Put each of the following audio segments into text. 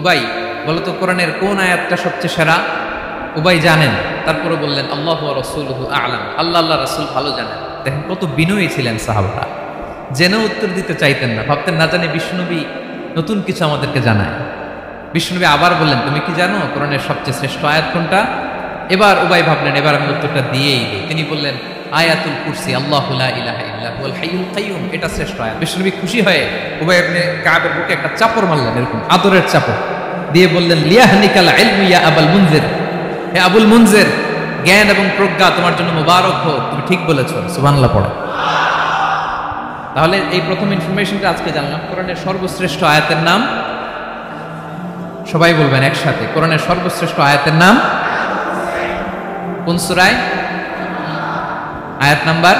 উবাই বলো তো কোরআনের কোন আয়াতটা সবচেয়ে সেরা? উবাই জানেন, তারপরে বললেন আল্লাহু ওয়া রাসূলুহু আ'লাম, আল্লাহ রাসূল ভালো জানেন। দেখেন কত বিনয়ী ছিলেন সাহাবারা, জেনেও উত্তর দিতে চাইতেন না, ভাবতেন না জানি বিশ্বনবী নতুন কিছু আমাদেরকে জানায়। বিশ্বনবী আবার বললেন তুমি কি জানো কোরআনের সবচেয়ে শ্রেষ্ঠ আয়াত কোনটা? এবার উবাই ভাবলেন এবার আমি উত্তরটা দিয়েই দিই। তিনি বললেন আয়াতুল কুরসি, আল্লাহু লা ইলাহা ইল্লা হুয়াল হাইয়ুল কাইয়ুম, এটা শ্রেষ্ঠ আয়াত। বিশ্বনবী খুশি হয়ে উবাই ইবনে কাবের বুকে একটা চাপড় মারলেন, এরকম আদরের চাপড় দিয়ে বললেন লিয়াহনিকাল ইলমু ইয়া আবুল মুনজির, হে আবুল মুনজির, জ্ঞান এবং প্রজ্ঞা তোমার জন্য মোবারক হোক, তুমি ঠিক বলেছো। সুবহানাল্লাহ পড়ো। তাহলে এই প্রথম ইনফরমেশনটা আজকে জানলাম। কোরআনের সর্বশ্রেষ্ঠ আয়াতের নাম, সবাই বলবেন একসাথে, কোরআনের সর্বশ্রেষ্ঠ আয়াতের নাম কোন সূরায়? আয়াত নাম্বার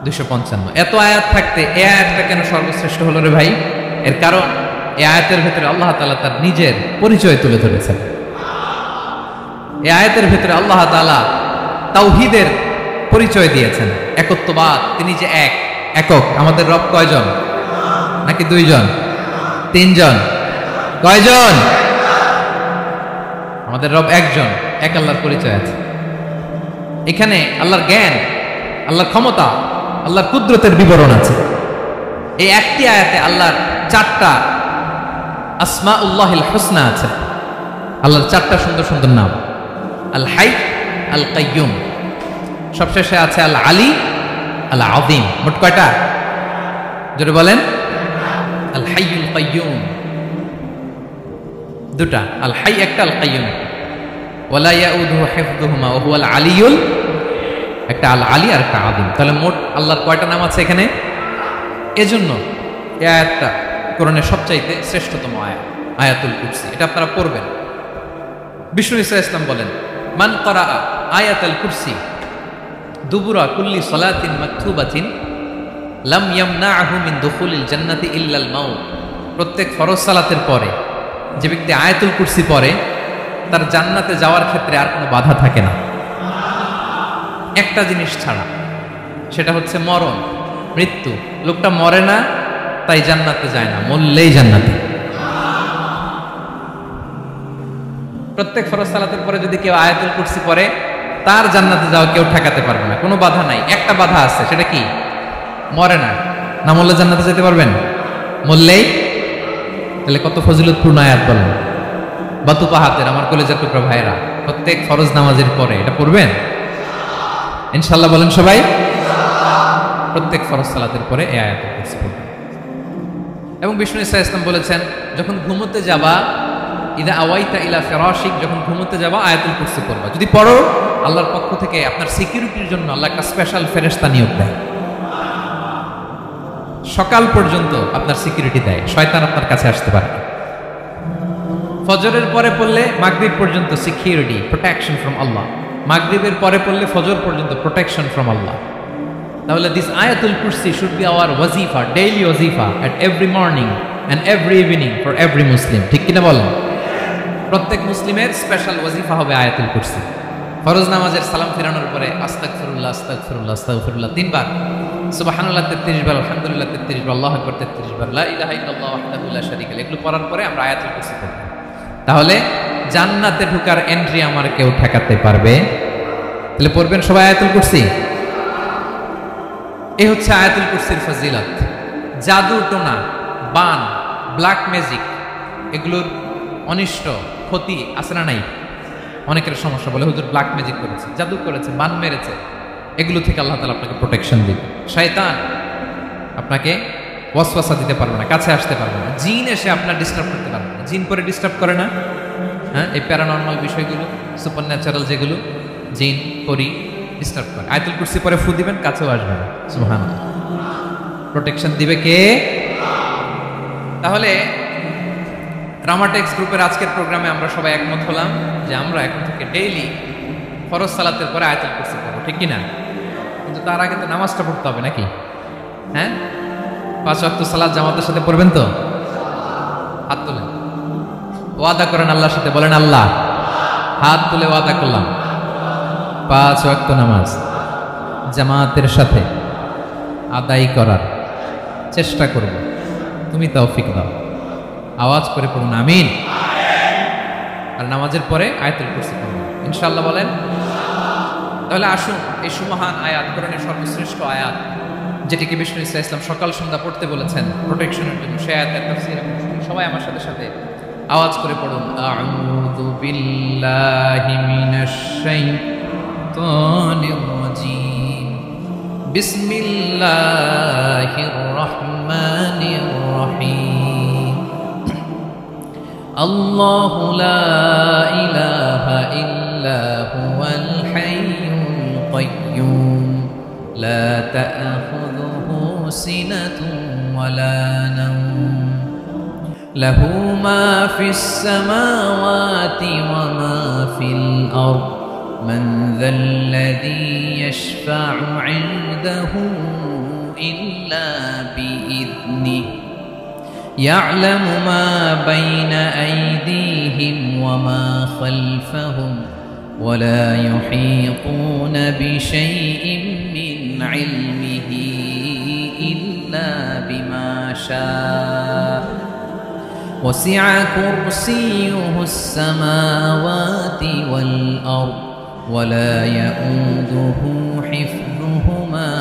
255। এত আয়াত থাকতে এই আয়াতটা কেন সর্বশ্রেষ্ঠ হলো রে ভাই? এর কারণ এই আয়াতের ভেতরে আল্লাহ তাআলা তার নিজের পরিচয় তুলে ধরেছেন। এই আয়াতের ভেতরে আল্লাহ তাআলা তাওহীদের পরিচয় দিয়েছেন, একত্ববাদ, তিনি যে একক। আমাদের রব কয়জন? নাকি দুইজন, তিনজন? কয়জন? আমাদের রব একজন, এক আল্লাহর পরিচয় আছে। এখানে আল্লাহর জ্ঞান, আল্লাহর ক্ষমতা, আল্লাহর কুদরতের বিবরণ আছে। এই একটি আয়াতে আল্লাহর 4টা আসমাউল্লাহিল হুসনা আছে। আল্লাহর 4টা সুন্দর সুন্দর নাম, আল হাই, আল কাইয়ুম, সবশেষে আছে আল আলী, আল আযীম। মোট কয়টা? জোরে বলেন। আল হাইয়ুল কাইয়ুম দুটা, আল হাই একটা, আল কাইয়ুম। ওয়ালা ইয়াউদুহু হিফযুহুমা ওয়া হুয়াল আলিয়ুল, একটা আল আলী আর একটা আযীম। তাহলে মোট আল্লাহর কয়টা নাম আছে এখানে? এজন্য এই আয়াতটা কোরআনের সবচাইতে শ্রেষ্ঠতম আয়াত, আয়াতুল কুরসি। এটা আপনারা পড়বেন। বিষ্ণু ঈসা ইসলাম বলেন মান ক্বারা আয়াতুল কুরসি দুবুরা কুল্লি সালাতিন মাকতুবাতিন লাম ইয়ামনাহু মিন দুখুলিল জান্নাতি ইল্লাল মাউত। প্রত্যেক ফরজ সালাতের পরে যে ব্যক্তি আয়াতুল কুরসি পড়ে তার জান্নাতে যাওয়ার ক্ষেত্রে আর কোনো বাধা থাকে না, একটা জিনিস ছাড়া, সেটা হচ্ছে মরণ, মৃত্যু। লোকটা মরে না তাই জান্নাতে যায় না, মরলেই জান্নাতে। প্রত্যেক ফরজ সালাতের পরে যদি কেউ আয়াতুল কুরসি পড়ে তার জান্নাতে যাওয়া কেউ ঠেকাতে পারবে না, কোনো বাধা নাই। একটা বাধা আছে, সেটা কি? মরে না, না মরলে জান্নাতে যেতে পারবেন, মরলেই। তাহলে কত ফজিলতপূর্ণ আয়াত বলেন। বাতুপা হাতের আমার কলেজের টুকরা ভাইরা, প্রত্যেক ফরজ নামাজের পরে এটা পড়বেন ইনশাআল্লাহ। বলেন সবাই, প্রত্যেক ফরজ সালাতের পরে এই আয়াতুল কুরসি পড়বেন। এবং বিষ্ণু ঈসা ইসলাম বলেছেন যখন ঘুমোতে যাবা, ইদা আওয়াইতা ইলা ফিরাশিক, যখন ঘুমোতে যাবা আয়াতুল কুরসি পড়বা। যদি পড়ো আল্লাহর পক্ষ থেকে আপনার সিকিউরিটির জন্য আল্লাহ একটা স্পেশাল ফেরেশতা নিয়োগ দেয়, সকাল পর্যন্ত আপনার সিকিউরিটি দেয়, শয়তান আপনার কাছে আসতে পারে না। ফজরের পরে পড়লে মাগরিব পর্যন্ত সিকিউরিটি, প্রোটেকশন ফ্রম আল্লাহ। মাগরিবের পরে পড়লে ফজর পর্যন্ত প্রোটেকশন ফ্রম আল্লাহ। তাহলে দিস আয়াতুল কুরসি শুড বি আওয়ার ওয়াজিফা, ডেইলি ওয়াজিফা, at every morning and every evening for every Muslim. ঠিক কিনা বলেন? প্রত্যেক মুসলিমের স্পেশাল ওয়াজিফা হবে আয়াতুল কুরসি। ফরজ নামাজের সালাম ফেরানোর পরে আস্তাগফিরুল্লাহ আস্তাগফিরুল্লাহ আস্তাগফিরুল্লাহ 3 বার, সুবহানাল্লাহ 33 বার, আলহামদুলিল্লাহ 33 বার, আল্লাহু আকবার 33 বার, লা ইলাহা ইল্লাল্লাহ ওয়াহদাহু লা শারীকা লাহু, এগুলো পড়ার পরে আমরা আয়াতুল কুরসি পড়ব। তাহলে জান্নাতে ঢোকার এন্ট্রি আমার কেউ ঠেকাতে পারবে? তাহলে পড়বেন সবাই আয়াতুল কুরসি। এই হচ্ছে আয়াতুল কুরসির ফজিলত। জাদু টোনা, বান, ব্ল্যাক ম্যাজিক, এগুলোর অনিষ্ট ক্ষতি আছে না নাই? অনেকের সমস্যা বলে হুজুর ব্ল্যাক ম্যাজিক করেছে, জাদু করেছে, বান মেরেছে, এগুলো থেকে আল্লাহ তাআলা আপনাকে প্রোটেকশন দিবে। শয়তান আপনাকে ওয়াসওয়াসা দিতে পারবে না, কাছে আসতে পারবে না। জিন এসে আপনার ডিস্টার্ব করতে পারবে না। জিন পরে ডিস্টার্ব করে না? হ্যাঁ, এই প্যারানর্মাল বিষয়গুলো, সুপারন্যাচারাল যেগুলো, জিন পরি ডিস্টার্ব করে। আয়াতুল কুরসি পরে ফু দিবেন, কাছেও আসবে না। সুবহানাল্লাহ। প্রোটেকশন দিবে কে? তাহলে রামাটেক্স গ্রুপের আজকের প্রোগ্রামে আমরা সবাই একমত হলাম যে আমরা এখন থেকে ডেইলি ফরজ সালাতের পরে আয়াতুল কুরসি পড়ব, ঠিক কি না? কিন্তু তার আগে তো নামাজটা পড়তে হবে নাকি? হ্যাঁ, 5 ওয়াক্ত সালাত জামাতের সাথে পড়বেন তো? হাত তুলেন, ওয়াদা করেন আল্লাহর সাথে, বলেন আল্লাহ, হাত তুলে ওয়াদা করলাম 5 ওয়াক্ত নামাজ জামাতের সাথে আদায় করার চেষ্টা করব, তুমি তৌফিক দাও। আওয়াজ করে পড়ুন আমিন। আর নামাজের পরে আয়াতুল কুরসি পড়ুন ইনশাআল্লাহ বলেন। তাহলে আসুন এই সুমহান আয়াত, কোরআনের সর্বশ্রেষ্ঠ আয়াত, যেটিকে বিষ্ণু ইসলাম সকাল সন্ধ্যা পড়তে বলেছেন প্রোটেকশনের জন্য, সে আয়াতের তাফসীর সবাই আমার সাথে সাথে আওয়াজ করে পড়ুন। আউযু বিল্লাহি মিনাশ শাইতানির রাজীম, বিসমিল্লাহির রহমানির রহিম। আল্লাহু লা ইলাহা ইল্লা হুয়াল হাইয়ুল কাইয়্যুম লা তা'খুযুহু সিনাতুন ওয়ালা নাওম লাহু মা ফিস সামাওয়াতি ওয়া মা ফিল আরদ মান যাল্লাযী ইয়াশফা'ু 'ইনদাহু ইল্লা বিইذনিহি يعلم ما بين أيديهم وما خلفهم ولا يحيطون بشيء من علمه إلا بما شاء وسع كرسيه السماوات والأرض ولا يؤوده حفظهما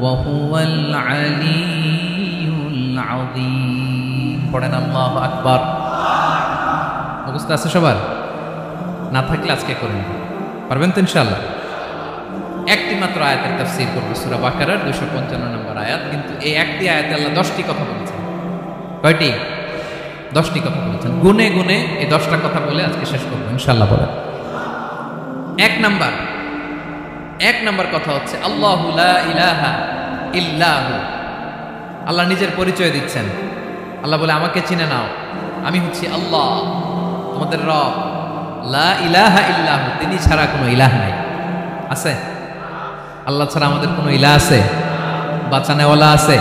وهو العلي العظيم পড়েন আল্লাহু আকবার। মুখস্থ আছে সবার? না থাকলে আজকে করুন, পারবেন তো ইনশাআল্লাহ। একটি মাত্র আয়াতের তাফসীর করব, সূরা বাকারার 255 নম্বর আয়াত। কিন্তু এই একটি আয়াতে আল্লাহ 10টি কথা বলেছেন। কয়টি? 10টি কথা বলেছেন। গুনে গুনে এই 10টা কথা বলে আজকে শেষ করব ইনশাআল্লাহ। বলেন এক নাম্বার কথা হচ্ছে আল্লাহু লা ইলাহা ইল্লাহু। আল্লাহ নিজের পরিচয় দিচ্ছেন। আল্লাহ বলে আমাকে চিনে নাও, আমি হচ্ছি আল্লাহ তোমাদের রব। লা ইলাহা ইল্লাহু, তিনি ছাড়া কোনো ইলাহ নাই। আছে? আল্লাহ ছাড়া আমাদের কোনো ইলাহ আছে? বাঁচানেওয়ালা আছে?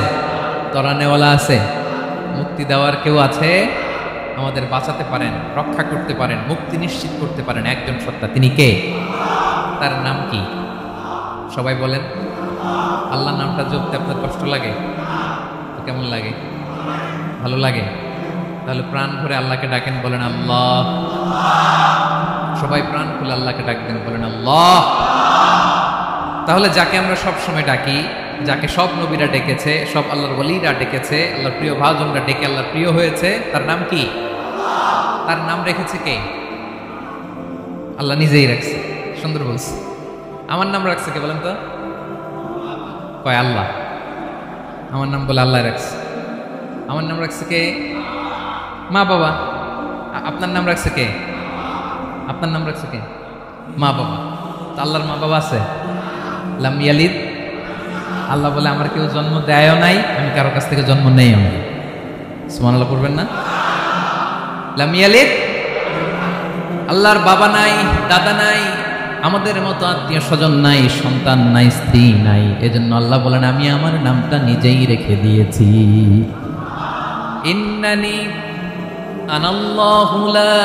তরানেওয়ালা আছে? মুক্তি দেওয়ার কেউ আছে? আমাদের বাঁচাতে পারেন, রক্ষা করতে পারেন, মুক্তি নিশ্চিত করতে পারেন একজন সত্তা। তিনি কে? তার নাম কি? সবাই বলেন। আল্লাহ নামটা জপতে আপনার কষ্ট লাগে? কেমন লাগে? ভালো লাগে? তাহলে প্রাণ ভরে আল্লাহকে ডাকেন, বলেন আল্লাহ। সবাই প্রাণ খুলে আল্লাহকে ডাকবেন, বলেন আল্লাহ। তাহলে যাকে আমরা সব সময় ডাকি, যাকে সব নবীরা ডেকেছে, সব আল্লাহর ওলিরা ডেকেছে, আল্লাহর প্রিয় ভাজনরা ডেকে আল্লাহর প্রিয় হয়েছে, তার নাম কি? তার নাম রেখেছে কে? আল্লাহ নিজেই রাখছে। সুন্দর বলছে। আমার নাম রাখছে কে বলেন তো? কয় আল্লাহ। আমার নাম বলে আল্লাহ রাখছে। আমার নাম রাখছে কে? মা বাবা। আপনার নাম রাখছে কে? আপনার নাম রাখছে কে? মা বাবা। তো আল্লাহর মা বাবা আছে? লাম ইয়ালিদ। আল্লাহ বলে আমার কেউ জন্ম দেয়ও নাই, আমি কারো কাছ থেকে জন্ম নেইও নাই। সুবহানাল্লাহ পড়বেন না? লাম ইয়ালিদ। আল্লাহর বাবা নাই, দাদা নাই, আমাদের মতো আত্মীয় স্বজন নাই, সন্তান নাই, স্ত্রী নাই। এজন্য আল্লাহ বলেন আমি আমার নামটা নিজেই রেখে দিয়েছি। ইন্নানি আনাল্লাহু লা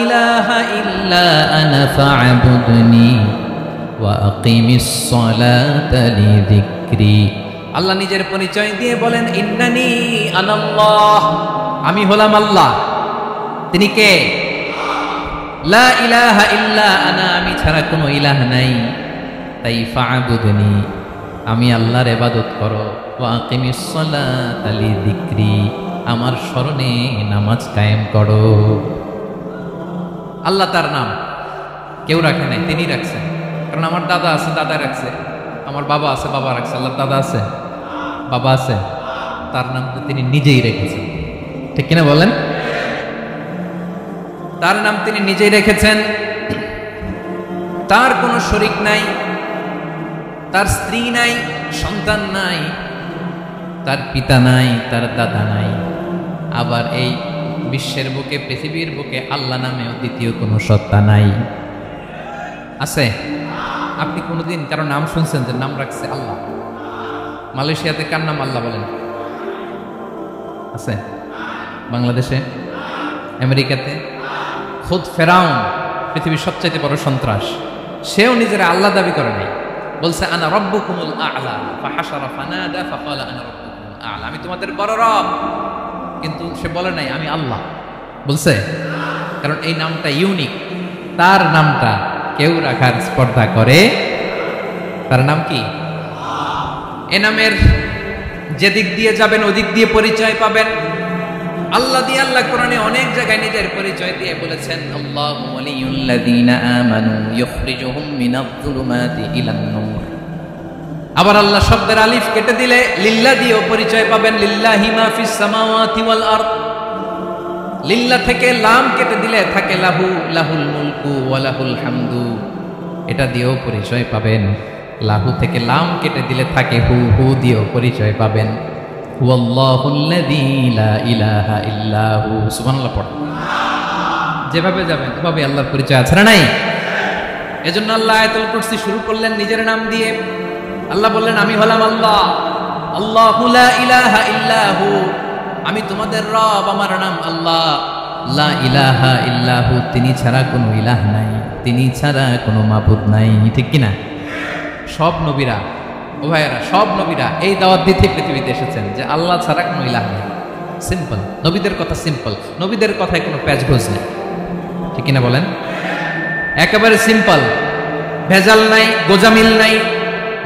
ইলাহা ইল্লা আনা ফা'বুদনি ওয়া আকিমিস সালাতা লিযিকরি। আল্লাহ নিজের পরিচয় দিয়ে বলেন ইন্নানি আনাল্লাহ, আমি হলাম আল্লাহ। তিনি কে? লা ইলাহা ইল্লা আনা, আমি ছাড়া কোনো ইলাহ নাই। তাই ফা'বুদনি, আমি আল্লাহর ইবাদত করো। ওয়া আকিমিস সালাতা লিযিকরি, আমার স্মরণে নামাজ কায়েম করো। আল্লাহ তার নাম কেউ রাখে নাই, তিনি রাখছেন। কারণ আমার দাদা আছে, দাদা রাখছে। আমার বাবা আছে, বাবা রাখছে। আল্লাহর দাদা আছে, বাবা আছে, তার নাম তো তিনি নিজেই রেখেছেন। ঠিক কিনা বলেন? তার নাম তিনি নিজেই রেখেছেন। তার কোনো শরীক নাই, তার স্ত্রী নাই, সন্তান নাই, তার পিতা নাই, তার দাদা নাই। আবার এই বিশ্বের বুকে, পৃথিবীর বুকে আল্লাহ নামেও দ্বিতীয় কোনো সত্তা নাই। আছে? আপনি কোনোদিন কারো নাম শুনছেন যে নাম রাখছে আল্লাহ? মালয়েশিয়াতে কার নাম আল্লাহ বলেন? আছে? বাংলাদেশে, আমেরিকাতে খুদ ফেরাউন, পৃথিবীর সবচাইতে বড় সন্ত্রাস, সেও নিজের আল্লাহ দাবি করে নাই। বলছে আনা রব্বুকুমুল আ'লা ফাহাশারা ফানাদা ফাকালা আনা রব্বুকুমুল আ'লা, আমি তোমাদের বড় রব। কিন্তু সে বলে নাই আমি আল্লাহ, বলছে? কারণ এই নামটা ইউনিক, তার নামটা কেউ রাখার স্পর্ধা করে। তার নাম কি? এ নামের যেদিক দিয়ে যাবেন ওদিক দিয়ে পরিচয় পাবেন। আল্লাহ দিয়ে আল্লাহ কোরআনে অনেক জায়গায় নিজের পরিচয় দিয়ে বলেছেন, আল্লাহু ওয়ালিয়ুল্লাযীনা আমানু ইউখরিজুহুম মিনায-যুলুমাতি ইলান-নূর। আবার আল্লাহ শব্দের আলিফ কেটে দিলে লিল্লাহ দিয়েও পরিচয় পাবেন, লিল্লাহি মা ফিস সামাওয়াতি ওয়াল আরদ। লিল্লাহ থেকে লাম কেটে দিলে থাকে লাহু, লাহুল মুলকু ওয়া লাহুল হামদু, এটা দিয়েও পরিচয় পাবেন। লাহু থেকে লাম কেটে দিলে থাকে হু, হু দিয়েও পরিচয় পাবেন। হুয়াল্লাহুল্লাযী লা ইলাহা ইল্লা হু। সুবহানাল্লাহ পড়ো। যেভাবে যাবেন ওভাবে আল্লাহর পরিচয় আছে না নাই? এজন্য আল্লাহ আয়াতুল কুরসি শুরু করলেন নিজের নাম দিয়ে। আল্লাহ বললেন আমি হলাম আল্লাহ, আল্লাহু লা ইলাহা ইল্লা হু, আমি তোমাদের রব, আমার নাম আল্লাহ। লা ইলাহা ইল্লা হু, তিনি ছাড়া কোনো ইলাহ নাই, তিনি ছাড়া কোনো মাবুদ নাই। ঠিক কিনা? সব নবীরা, ও ভাইয়েরা, সব নবীরা এই দাওয়াত দিতে পৃথিবীতে এসেছেন যে আল্লাহ ছাড়া কোনো ইলাহ নেই। সিম্পল, নবীদের কথা সিম্পল, নবীদের কথায় কোনো প্যাচগোজ নেই। ঠিক কিনা বলেন? একেবারে সিম্পল, ভেজাল নাই, গোজামিল নাই,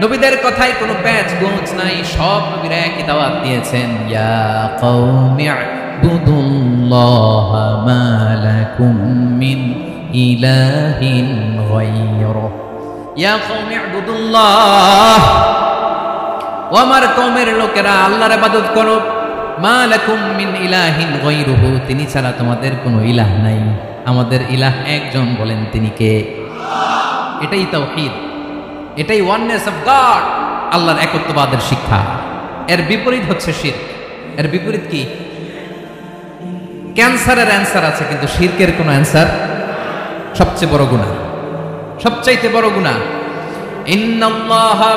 নবীদের কথায় কোনো প্যাচগোজ নাই। সব নবীরা একই দাওয়াত দিয়েছেন, ইয়া কওমি ইবুদুল্লাহ মা লাকুম মিন ইলাহিন গায়রুহু। ইয়া কওমি ইবুদুল্লাহ, ও আমার কওমের লোকেরা আল্লাহর ইবাদত করো। মা লাকুম মিন ইলাহিন গায়রুহু, তিনি ছাড়া তোমাদের কোনো ইলাহ নাই। আমাদের ইলাহ একজন, বলেন তিনি কে? এটাই তাওহীদ, এটাই ওয়াননেস অফ গড, আল্লাহর একত্ববাদের শিক্ষা। এর বিপরীত হচ্ছে শিরক। এর বিপরীত কি? ক্যান্সারের অ্যান্সার আছে কিন্তু শিরকের কোনো অ্যান্সার। সবচেয়ে বড় গুনাহ, সবচাইতে বড় গুনাহ। ইন্নাল্লাহা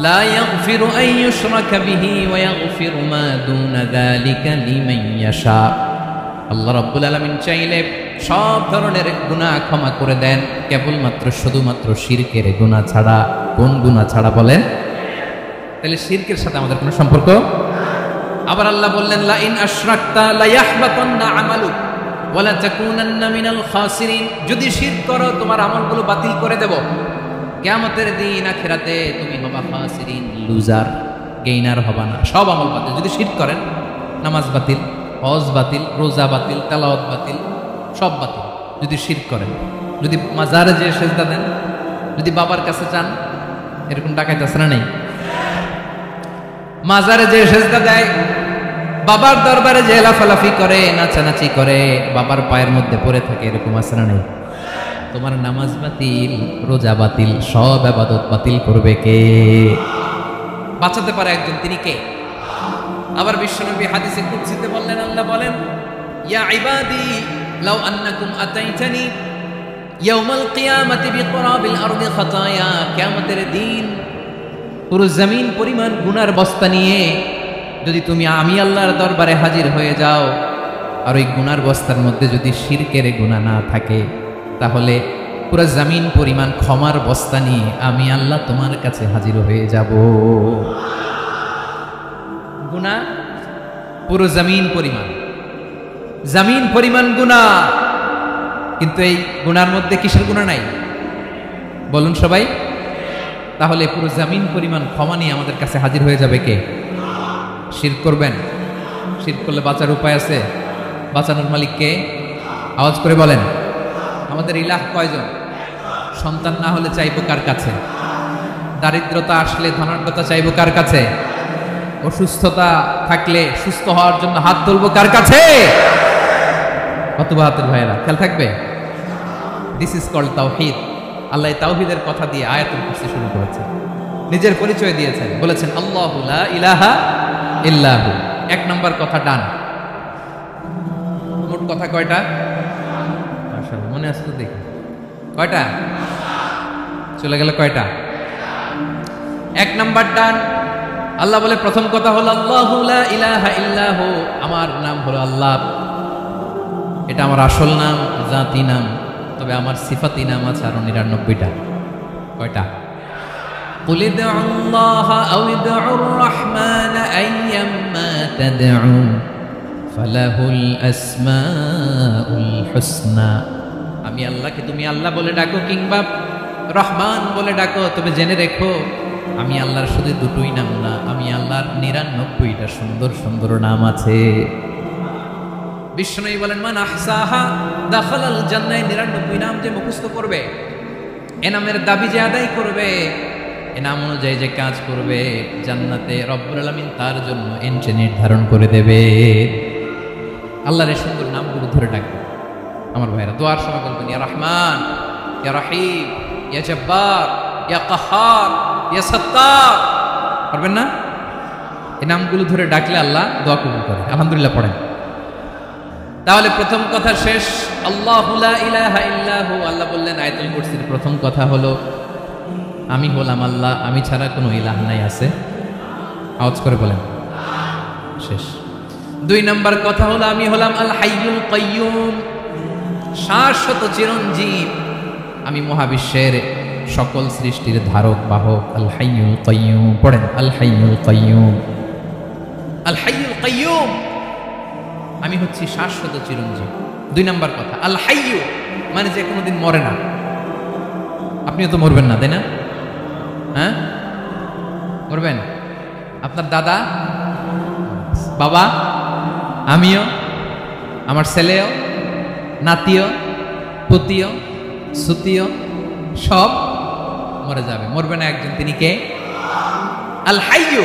লা ইয়াগফিরু আন ইউশরাকা বিহি ওয়া ইয়াগফিরু মা দুনা যালিকা লিমান ইয়াশা। আল্লাহ রাব্বুল আলামিন চাইলে সব ধরনের গুনাহ ক্ষমা করে দেন, কেবলমাত্র শুধুমাত্র শিরকের গুনাহ ছাড়া। কোন গুনাহ ছাড়া বলেন? তাহলে শিরকের সাথে আমাদের কোনো সম্পর্ক। আবার আল্লাহ বললেন, লা ইন আশরাকতা লা ইয়াহবাতান্না আমালুক ওয়া লা তাকুনান্না মিনাল খাসিরিন। যদি শিরক করো তোমার আমলগুলো বাতিল করে দেব, কিয়ামতের দিন আখিরাতে তুমি হবা খাসিরিন, লুজার, গেইনার হবা না। সব আমল বাতিল যদি শিরক করেন। নামাজ বাতিল, হজ বাতিল, রোজা বাতিল, তেলাওয়াত বাতিল, সব বাতিল যদি শিরক করেন। যদি মাজারে যেয়ে সেজদা দেন, যদি বাবার কাছে চান, এরকম ডাকাইতে আছে না নেই? মাজারে যেয়ে সেজদা দেয়, বাবার দরবারে যে লাফালাফি করে, নাচানাচি করে, বাবার পায়ের মধ্যে পড়ে থাকে, এরকম আছে না নেই? তোমার নামাজ বাতিল, রোজা বাতিল, সব ইবাদত বাতিল করবে কে? বাঁচাতে পারে একজন, তিনি কে? আবার বিশ্বনবী হাদিসে কুদসিতে বললেন, আল্লাহ বলেন, ইয়া ইবাদি লাউ আন্নাকুম আতাইতানি ইয়াউমাল কিয়ামাতি বিকুরাবিল আরদি খাতায়া। কিয়ামতের দিন পুরো জমিন পরিমাণ গুনার বস্তা নিয়ে যদি তুমি আমি আল্লাহর দরবারে হাজির হয়ে যাও, আর ওই গুনার বস্তার মধ্যে যদি শিরকের গুনাহ না থাকে, তাহলে পুরো জমিন পরিমাণ ক্ষমার বস্তা নিয়ে আমি আল্লাহ তোমার কাছে হাজির হয়ে যাব। গুনাহ পুরো জমিন পরিমাণ গুনাহ, কিন্তু এই গুনার মধ্যে কিসের গুনাহ নাই বলুন সবাই? তাহলে পুরো জমিন পরিমাণ ক্ষমা নিয়ে আমাদের কাছে হাজির হয়ে যাবে কে? শিরক করবেন? শিরক করলে বাঁচার উপায় আছে? বাঁচানোর মালিক কে? আওয়াজ করে বলেন। আমাদের ইলাহ কয়জন? সন্তান না হলে চাইবো কার কাছে? দারিদ্রতা আসলে ধনাঢ্যতা চাইবো কার কাছে? অসুস্থতা থাকলে সুস্থ হওয়ার জন্য হাত তুলবো কার কাছে? কত বাহাতের ভাইয়েরা, খেয়াল থাকবে। দিস ইজ কল্ড তাওহীদ। আল্লাহ তাওহীদের কথা দিয়ে আয়াতুল কুরসি শুরু করেছেন, নিজের পরিচয় দিয়েছেন, বলেছেন আল্লাহু লা ইলাহা ইল্লা হু। এক নম্বর কথা ডান। মোট কথা কয়টা? মাশাআল্লাহ, মনে আছে তো দেখি। কয়টা? চলে গেল কয়টা? এক নম্বর ডান। আল্লাহ বলে প্রথম কথা হলো আল্লাহু লা ইলাহা ইল্লা হু, আমার নাম হলো আল্লাহ। এটা আমার আসল নাম, জাতি নাম। তবে আমার সিফাতি নাম আছে আরো ৯৯টা। কয়টা? কুল ইদউল্লাহ আও ইদউর রাহমান আইয়াম্মা তাদউ ফালাহুল আসমাউল হুসনা। আমি আল্লাহকে তুমি আল্লাহ বলে ডাকো কিংবা রহমান বলে ডাকো, তবে জেনে রেখো আমি আল্লাহর শুধু দুটোই নাম না, আমি আল্লাহর 99টা সুন্দর সুন্দর নাম আছে। বিষ্ণু বলেন মান আহসাহা দাখালাল জান্নাহ, 99 নাম যে মুখস্থ করবে, এ নামের দাবি যে আদায় করবে, এ নাম অনুযায়ী যে কাজ করবে, জান্নাতে রব্বুল আলামিন তার জন্য এন্ট্রি নির্ধারণ করে দেবে। আল্লাহর এই সুন্দর নামগুলো ধরে ডাকবে। আমার ভাইরা দোয়ার সময় বলবেন ইয়া রহমান, ইয়া রহিম, ইয়া জব্বার, ইয়া কাহ্হার, ইয়া সত্তার, পারবেন না? এই নামগুলো ধরে ডাকলে আল্লাহ দোয়া কবুল করে। আলহামদুলিল্লাহ পড়েন। তাহলে প্রথম কথা শেষ, আল্লাহু লা ইলাহা ইল্লাহু। আল্লাহ বললেন আয়াতুল কুরসির প্রথম কথা হলো আমি হলাম আল্লাহ, আমি ছাড়া কোনো ইলাহ নাই। আছে? আওয়াজ করে বলেন। শেষ। 2 নাম্বার কথা হলো আমি হলাম আল হাইয়ুল কাইয়ুম, শাশ্বত চিরঞ্জীব। আমি মহাবিশ্বের সকল সৃষ্টির ধারক বাহক। আল হাইয়ুল কাইয়ুম পড়েন, আল হাইয়ুল কাইয়ুম, আল হাইয়ুল কাইয়ুম। আমি হচ্ছি শাশ্বত চিরঞ্জীব। 2 নাম্বার কথা আল হাইয়ু, মানে যে কোনোদিন মরে না। আপনিও তো মরবেন না, তাই না? হ্যাঁ, মরবেন। আপনার দাদা, বাবা, আমিও, আমার ছেলেও, নাতিও, পুতিও, সুতিও সব মরে যাবে। মরবে না একজন, তিনি কে? আল হাইয়ু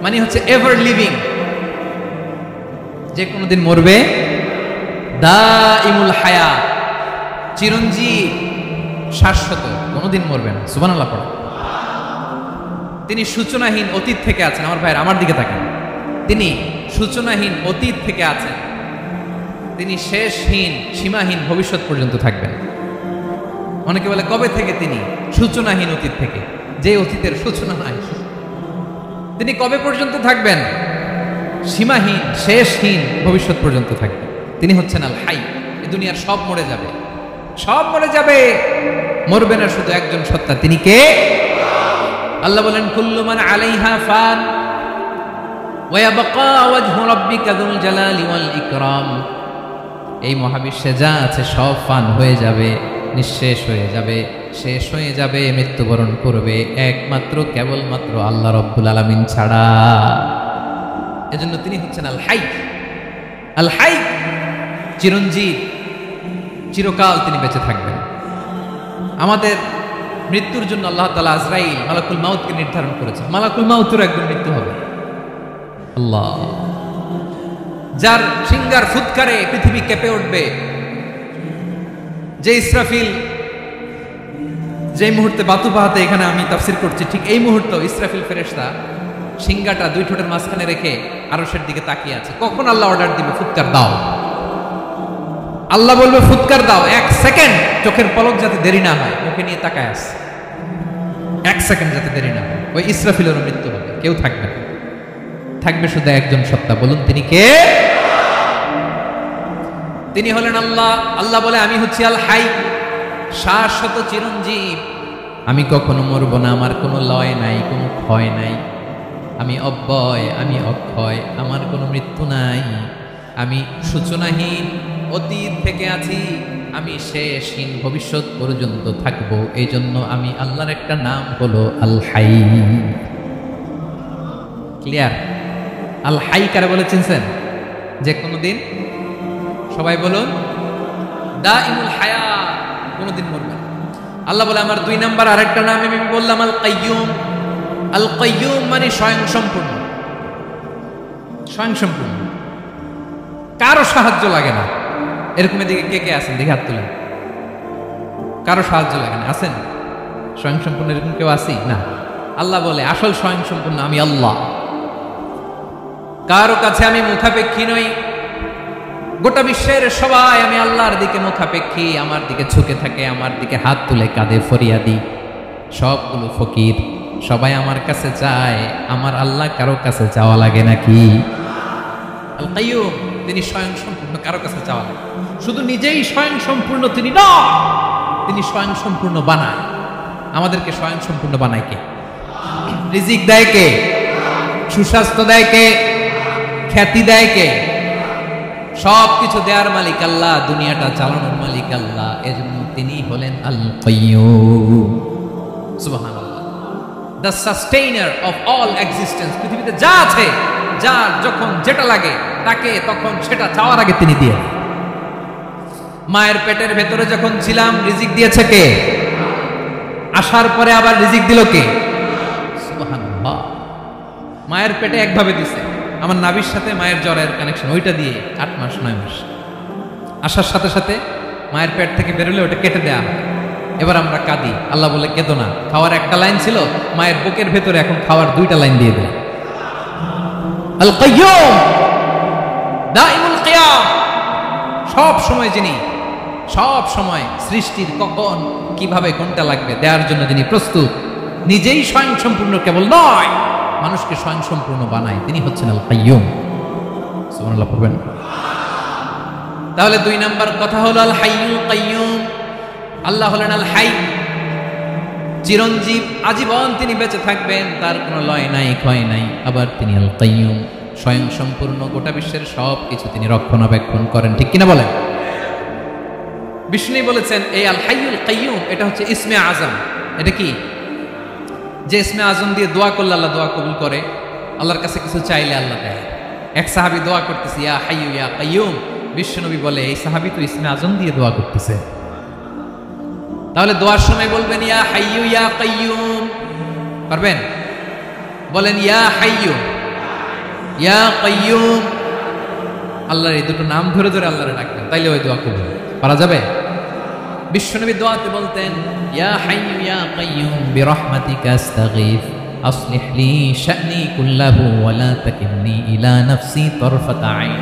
মানে হচ্ছে এভার লিভিং, যে কোনোদিন মরবে। দাইমুল হায়াত, চিরঞ্জীব, শাশ্বত, কোনোদিন মরবে না। সুবহানাল্লাহ পড়ো। তিনি সূচনাহীন অতীত থেকে আছেন। আমার ভাইয়ের আমার দিকে তাকান। তিনি সূচনাহীন অতীত থেকে আছেন, তিনি শেষহীন সীমাহীন ভবিষ্যৎ পর্যন্ত থাকবেন। অনেকে বলে কবে থেকে? তিনি সূচনাহীন অতীত থেকে, যে অতীতের সূচনা নাই। তিনি কবে পর্যন্ত থাকবেন? সীমাহীন শেষহীন ভবিষ্যৎ পর্যন্ত থাকবেন। তিনি হচ্ছেন আল হাই। এই দুনিয়ার সব মরে যাবে, সব মরে যাবে, মরবে না শুধু একজন সত্তা। তিনি কে? আল্লাহ বলেন কুল্লু মান আলাইহা ফান ওয়া ইয়াবকা ওয়াজহু রাব্বিকা যুল জালালি ওয়াল ইকরাম। এই মহাবিশ্বে যা আছে সব ফান হয়ে যাবে, নিঃশেষ হয়ে যাবে, শেষ হয়ে যাবে, মৃত্যুবরণ করবে একমাত্র কেবলমাত্র আল্লাহ রব্বুল আলামিন ছাড়া। এজন্য তিনি হচ্ছেন আল হাই। আল হাই চিরঞ্জীব, চিরকাল তিনি বেঁচে থাকবেন। আমাদের মৃত্যুর জন্য আল্লাহ তাআলা আজরাইল মালাকুল মাউতকে নির্ধারণ করেছেন। মালাকুল মাউতের একদিন মৃত্যু হবে। আল্লাহ, যার সিঙ্গার ফুৎকারে পৃথিবী কেঁপে উঠবে, যে ইসরাফিল যে মুহূর্তে বাতু পাহাতে এখানে আমি তাফসীর করছি, ঠিক এই মুহূর্তে ইসরাফিল ফেরেশতা সিঙ্গাটা 2 ঠোঁটের মাঝখানে রেখে আরশের দিকে তাকিয়ে আছে। কখন আল্লাহ অর্ডার দিবে ফুৎকার দাও, আল্লাহ বলবে ফুৎকার দাও, 1 সেকেন্ড চোখের পলক যাতে দেরি না হয়, মুখে নিয়ে তাকায় আছে, 1 সেকেন্ড যাতে দেরি না হয়। ওই ইসরাফিলেরও মৃত্যু হবে, কেউ থাকবে না, থাকবে শুধু একজন সত্তা। বলুন তিনি কে? তিনি হলেন আল্লাহ। আল্লাহ বলে আমি হচ্ছি আল হাই, শাশ্বত চিরঞ্জীব। আমি কখনো মরব না, আমার কোনো লয় নাই, কোনো ক্ষয় নাই। আমি অব্যয়, আমি অক্ষয়, আমার কোনো মৃত্যু নাই। আমি সূচনাহীন অতীত থেকে আছি, আমি শেষহীন ভবিষ্যৎ পর্যন্ত থাকবো। এই জন্য আমি আল্লাহর একটা নাম হলো আল হাই। ক্লিয়ার? আল হাই কারে বলে চিনছেন? যে কোনোদিন, সবাই বলুন, দাইমুল হায়াত, কোনোদিন মরবে না। আল্লাহ বলে আমার 2 নাম্বার আরেকটা নাম আমি বললাম আল কাইয়ুম। আল কাইয়ুম মানে স্বয়ং সম্পূর্ণ, স্বয়ং সম্পূর্ণ, কারো সাহায্য লাগে না। এরকম এদিকে কে কে আছেন? দেখে হাত তুলেন। কারো সাহায্য লাগে না, আছেন? স্বয়ং সম্পূর্ণ এরকম কেউ আছি না? আল্লাহ বলে আসল স্বয়ং সম্পূর্ণ আমি আল্লাহ। কারো কাছে আমি মুখাপেক্ষী নই। গোটা বিশ্বের সবাই আমি আল্লাহর দিকে মুখাপেক্ষী, আমার দিকে ঝুঁকে থাকে, আমার দিকে হাত তুলে কাঁধে ফরিয়াদি। সবগুলো ফকির, সবাই আমার কাছে চায়। আমার আল্লাহ কারো কাছে চাওয়া লাগে নাকি? আল কাইয়ুম তিনি স্বয়ং সম্পূর্ণ, কারো কাছে চাওয়া লাগে। শুধু নিজেই স্বয়ং সম্পূর্ণ তিনি না, তিনি স্বয়ং সম্পূর্ণ বানায়। আমাদেরকে স্বয়ং সম্পূর্ণ বানায় কে? রিজিক দেয় কে? সুস্বাস্থ্য দেয় কে? খ্যাতি দেয় কে? সবকিছু দেওয়ার মালিক আল্লাহ, দুনিয়াটা চালানোর মালিক আল্লাহ। এজন্য তিনি হলেন আল কাইয়্যুম। সুবহানাল্লাহ। The sustainer of all existence. পৃথিবীতে যা আছে, যার যখন যেটা লাগে তাকে তখন সেটা চাওয়ার আগে তিনি দিয়ে। মায়ের পেটের ভেতরে যখন ছিলাম রিজিক দিয়েছে কে? আসার পরে আবার রিজিক দিল কে? সুবহানাল্লাহ। মায়ের পেটে একভাবে দিছে, আমার নাভির সাথে মায়ের জ্বরের কানেকশন, ওইটা দিয়ে 8 মাস 9 মাস আসার সাথে সাথে মায়ের পেট থেকে বেরোলে ওটা কেটে দেয়া হয়। এবার আমরা কাঁদি, আল্লাহ বলে কেঁদো না, খাওয়ার একটা লাইন ছিল, মায়ের বুকের ভেতরে এখন খাওয়ার 2টা লাইন দিয়ে দেয়। আল কাইয়্যুম দাইমুল কিয়াম। সব সময় যিনি, সব সময় সৃষ্টির কখন কিভাবে কোনটা লাগবে দেওয়ার জন্য যিনি প্রস্তুত, নিজেই স্বয়ং সম্পূর্ণ কেবল নয়, মানুষকে স্বয়ং সম্পূর্ণ বানায়, তিনি হচ্ছেন আল কাইয়্যুম। সুবহানাল্লাহ পড়বেন। তাহলে 2 নাম্বার কথা হলো আল হাইয়ুল কাইয়্যুম। আল্লাহ হলেন আল হাই, চিরঞ্জীব, আজীবন তিনি বেঁচে থাকবেন, তার কোনো লয় নাই ক্ষয় নাই। আবার তিনি আল কাইয়্যুম, স্বয়ং সম্পূর্ণ, গোটা বিশ্বের সব কিছু তিনি রক্ষণাবেক্ষণ করেন, ঠিক কিনা বলেন? বিষ্ণু বলেছেন এই আল হাইয়ুল কাইয়্যুম এটা হচ্ছে ইসমে আজম। এটা কি? যে ইসমে আজম দিয়ে দোয়া করলে আল্লাহ দোয়া কবুল করে, আল্লাহর কাছে কিছু চাইলে আল্লাহ দেয়। এক সাহাবী দোয়া করতেছে ইয়া হাইয়ু ইয়া কাইয়্যুম, বিশ্বনবী বলে এই সাহাবী তো ইসমে আজম দিয়ে দোয়া করতেছে। তাহলে দোয়ার সময় বলবেন ইয়া হাইয়ু ইয়া কাইয়্যুম, পারবেন? বলেন ইয়া হাইয়ু ইয়া কাইয়্যুম। আল্লাহর এই দুটো নাম ধরে ধরে আল্লাহরে ডাকবেন, তাইলে ওই দোয়া কবুল পারা যাবে। বিশ্বনবী দোয়াতে বলতেন ইয়া হাইয়ু ইয়া কাইয়্যুম বিরহমাতিকা আস্তাগীথ আসলিহ লি শা'নি কুল্লাহু ওয়া লা তাকিলনি ইলা নাফসি তারফাতা আইন।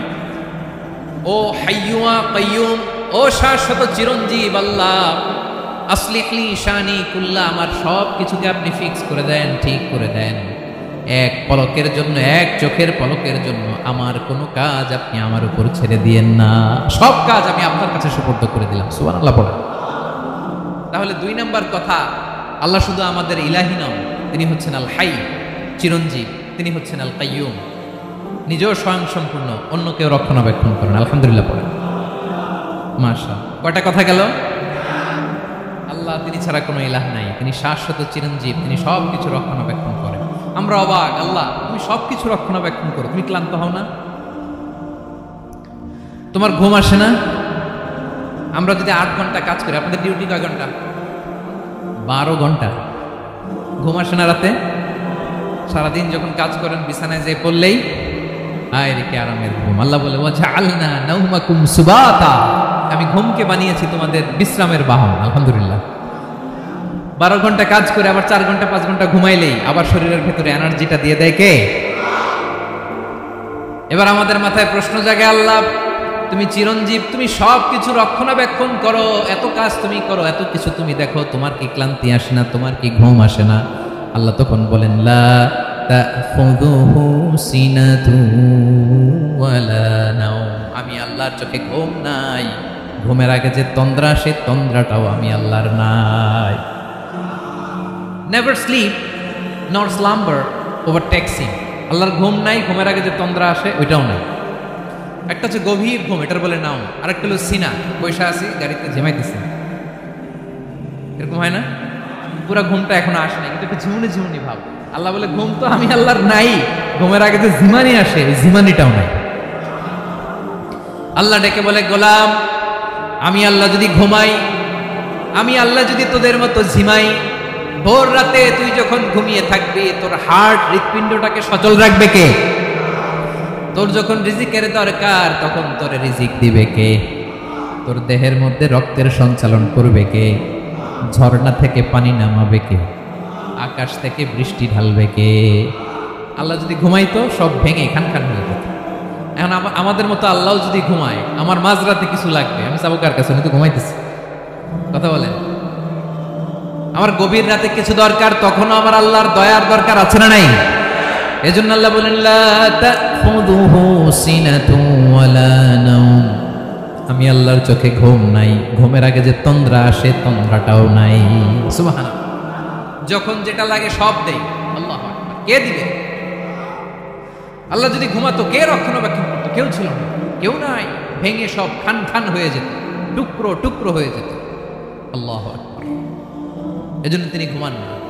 ও হাইয়ু ওয়া কাইয়্যুম, ও শাশ্বত চিরঞ্জীব আল্লাহ, আসলিহ লি শা'নি কুল্লাহ, আমার সব কিছুকে আপনি ফিক্স করে দেন, ঠিক করে দেন। এক পলকের জন্য, এক চোখের পলকের জন্য আমার কোনো কাজ আপনি আমার উপর ছেড়ে দিয়েন না, সব কাজ আমি আপনার কাছে সুপর্দ করে দিলাম। সুবহানাল্লাহ পড়া। তাহলে 2 নাম্বার কথা, আল্লাহ শুধু আমাদের ইলাহি নন, তিনি হচ্ছেন আল হাই, চিরঞ্জীব, তিনি হচ্ছেন আল কাইয়্যুম, নিজেও স্বয়ং সম্পূর্ণ, অন্যকেও রক্ষণাবেক্ষণ করেন। আলহামদুলিল্লাহ পড়েন। মাশাআল্লাহ। কয়টা কথা গেল? আল্লাহ তিনি ছাড়া কোনো ইলাহ নাই, তিনি শাশ্বত চিরঞ্জীব, তিনি সব কিছু রক্ষণাবেক্ষণ করেন। আমরা অবাক, আল্লাহ তুমি সব কিছু রক্ষণাবেক্ষণ করো, তুমি ক্লান্ত হও না? তোমার ঘুম আসে না? আমরা যদি 8 ঘন্টা কাজ করি, আপনাদের ডিউটি কয় ঘন্টা? 12 ঘন্টা। ঘুম আসে না রাতে? সারাদিন যখন কাজ করেন বিছানায় যেয়ে পড়লেই আয় রে কি আরামের ঘুম। আল্লাহ বলে ওয়াজআলনা নাওমাকুম সুবাতা, আমি ঘুমকে বানিয়েছি তোমাদের বিশ্রামের বাহন। আলহামদুলিল্লাহ। 12 ঘন্টা কাজ করে আবার 4 ঘন্টা 5 ঘন্টা ঘুমাইলেই আবার শরীরের ভেতরে এনার্জিটা দিয়ে দেয় কে? এবার আমাদের মাথায় প্রশ্ন জাগে, আল্লাহ তুমি চিরঞ্জীব, তুমি সব কিছু রক্ষণাবেক্ষণ করো, এত কাজ তুমি করো, এত কিছু তুমি দেখো, তোমার কি ক্লান্তি আসে না? তোমার কি ঘুম আসে না? আল্লাহ তখন বলেন লা তাখুযুহু সিনাতু ওয়ালা নাওম, আমি আল্লাহর চোখে ঘুম নাই, ঘুমের আগে যে তন্দ্রা, সে তন্দ্রাটাও আমি আল্লাহর নাই। নেভার স্লিপ নর স্লাম্বার ওভারটেকস হিম, আল্লাহর ঘুম নাই, ঘুমের আগে যে তন্দ্রা আসে ওইটাও নাই। একটা হচ্ছে গভীর ঘুম, এটার বলে নাও, আর একটা হলো সিনা, বৈশা আছি গাড়িতে ঝিমাইতেছি, এরকম হয় না? পুরা ঘুমটা এখনো আসে নাই, কিন্তু একটু ঝিমুনি ঝিমুনি ভাব। আল্লাহ বলে ঘুম তো আমি আল্লাহর নাই, ঘুমের আগে যে ঝিমানি আসে ওই ঝিমানিটাও নাই। আল্লাহ ডেকে বলে গোলাম, আমি আল্লাহ যদি ঘুমাই, আমি আল্লাহ যদি তোদের মতো ঝিমাই, ভোর রাতে তুই যখন ঘুমিয়ে থাকবি তোর হার্ট, হৃৎপিণ্ডটাকে সচল রাখবে কে? তোর যখন রিজিকের দরকার তখন তোর রিজিক দিবে কে? তোর দেহের মধ্যে রক্তের সঞ্চালন করবে কে? ঝর্ণা থেকে পানি নামাবে কে? আকাশ থেকে বৃষ্টি ঢালবে কে? আল্লাহ যদি ঘুমাইতো সব ভেঙে খান খান হয়ে যেত। এখন আমাদের মতো আল্লাহ যদি ঘুমায়, আমার মাঝরাতে কিছু লাগবে, আমি যাবো কার কাছে? আমি তো ঘুমাইতেছি। কথা বলেন। আমার গভীর রাতে কিছু দরকার, তখনও আমার আল্লাহর দয়ার দরকার আছে না নাই? এজন্য আল্লাহ বলেন লা তাখুযুহু সিনাতু ওয়ালা নাওম, আমি আল্লাহর চোখে ঘুম নাই, ঘুমের আগে যে তন্দ্রা আসে তন্দ্রাটাও নাই। সুবহানাল্লাহ। যখন যেটা লাগে সব দেই। আল্লাহু আকবার। কে দিবে? আল্লাহ যদি ঘুমাতো কে রক্ষণাবেক্ষণ করতো? কেউ ছিল না, কেউ নাই, ভেঙে সব খান খান হয়ে যেত, টুকরো টুকরো হয়ে যেত। আল্লাহু আকবার। এজন্য তিনি ঘুমান না।